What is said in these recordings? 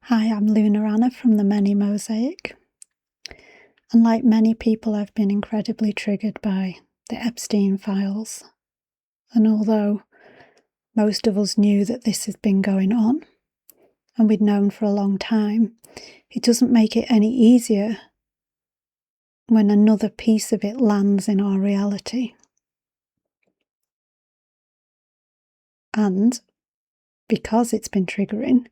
Hi, I'm Luna Anna from the Many Mosaic. And like many people, I've been incredibly triggered by the Epstein files. And although most of us knew that this had been going on, and we'd known for a long time, it doesn't make it any easier when another piece of it lands in our reality. And because it's been triggering,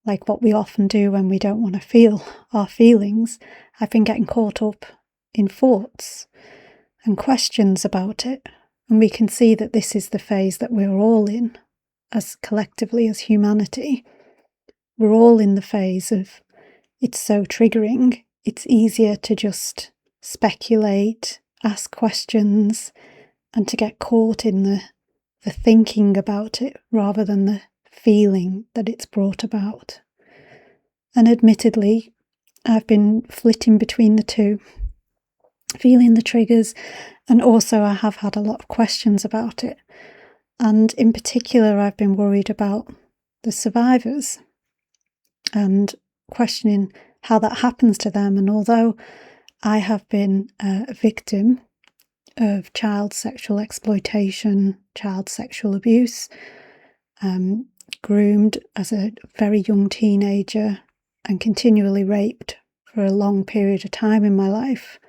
like what we often do when we don't want to feel our feelings, I've been getting caught up in thoughts and questions about it. And we can see that this is the phase that we're all in, as collectively as humanity. We're all in the phase of it's so triggering, it's easier to just speculate, ask questions, and to get caught in the thinking about it rather than the feeling that it's brought about. And admittedly, I've been flitting between the two, feeling the triggers, and also I have had a lot of questions about it. And in particular, I've been worried about the survivors and questioning how that happens to them. And although I have been a victim of child sexual exploitation, child sexual abuse, groomed as a very young teenager and continually raped for a long period of time in my life,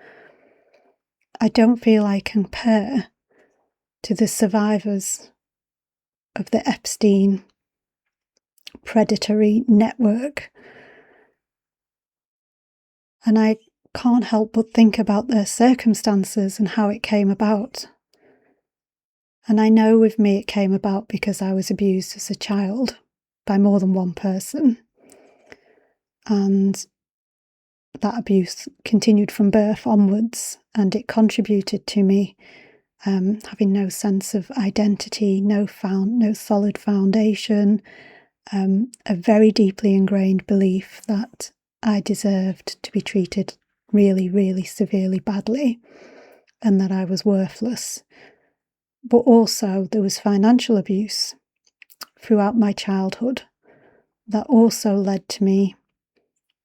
I don't feel I compare to the survivors of the Epstein predatory network. And I can't help but think about their circumstances and how it came about. And I know with me it came about because I was abused as a child by more than one person. And that abuse continued from birth onwards, and it contributed to me having no sense of identity, no solid foundation, a very deeply ingrained belief that I deserved to be treated really, really severely badly, and that I was worthless. But also there was financial abuse throughout my childhood that also led to me,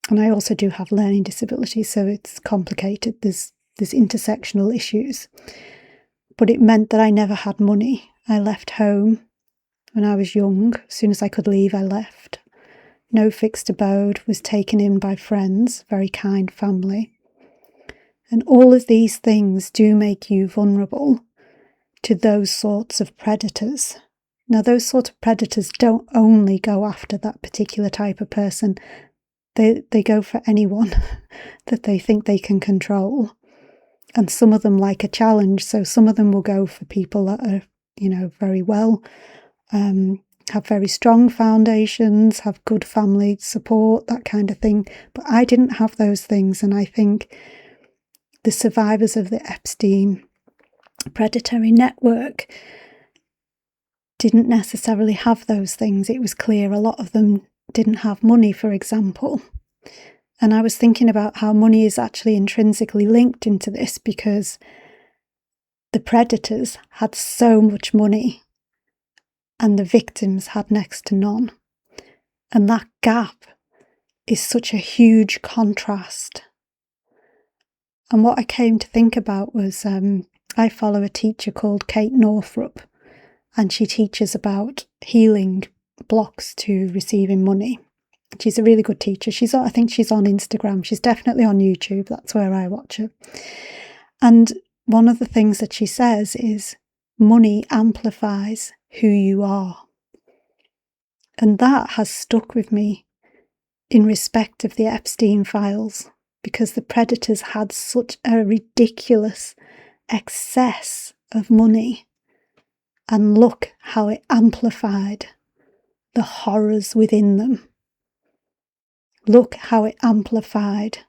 and I also do have learning disabilities, so it's complicated. There's intersectional issues. But it meant that I never had money. I left home when I was young. As soon as I could leave, I left. No fixed abode, was taken in by friends, very kind family. And all of these things do make you vulnerable to those sorts of predators. Now, those sort of predators don't only go after that particular type of person. They go for anyone that they think they can control. And some of them like a challenge. So some of them will go for people that are, very well, have very strong foundations, have good family support, that kind of thing. But I didn't have those things. And I think the survivors of the Epstein predatory network didn't necessarily have those things. It was clear a lot of them didn't have money, for example. And I was thinking about how money is actually intrinsically linked into this, because the predators had so much money and the victims had next to none. And that gap is such a huge contrast. And what I came to think about was I follow a teacher called Kate Northrup, and she teaches about healing blocks to receiving money. She's a really good teacher. I think she's on Instagram. She's definitely on YouTube. That's where I watch her. And one of the things that she says is money amplifies who you are. And that has stuck with me in respect of the Epstein files, because the predators had such a ridiculous excess of money. And look how it amplified the horrors within them. Look how it amplified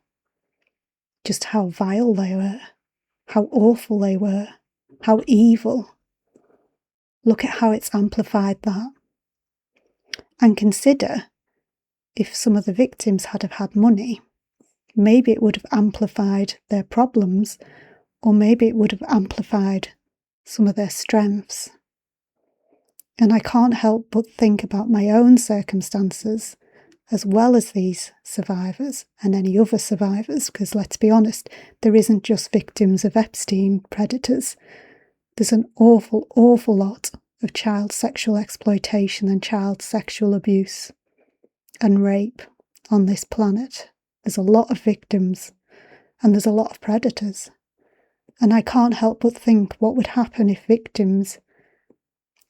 just how vile they were, how awful they were, how evil. Look at how it's amplified that. And consider if some of the victims had had money, maybe it would have amplified their problems, or maybe it would have amplified some of their strengths. And I can't help but think about my own circumstances as well as these survivors and any other survivors, because let's be honest, there isn't just victims of Epstein predators. There's an awful, awful lot of child sexual exploitation and child sexual abuse and rape on this planet. There's a lot of victims and there's a lot of predators. And I can't help but think what would happen if victims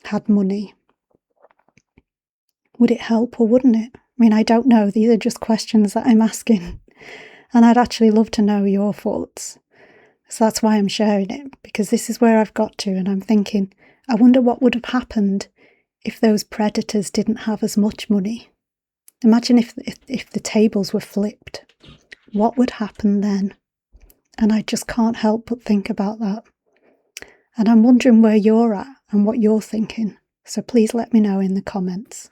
had money. Would it help or wouldn't it? I mean, I don't know. These are just questions that I'm asking. And I'd actually love to know your thoughts. So that's why I'm sharing it, because this is where I've got to. And I'm thinking, I wonder what would have happened if those predators didn't have as much money. Imagine if the tables were flipped. What would happen then? And I just can't help but think about that. And I'm wondering where you're at and what you're thinking. So please let me know in the comments.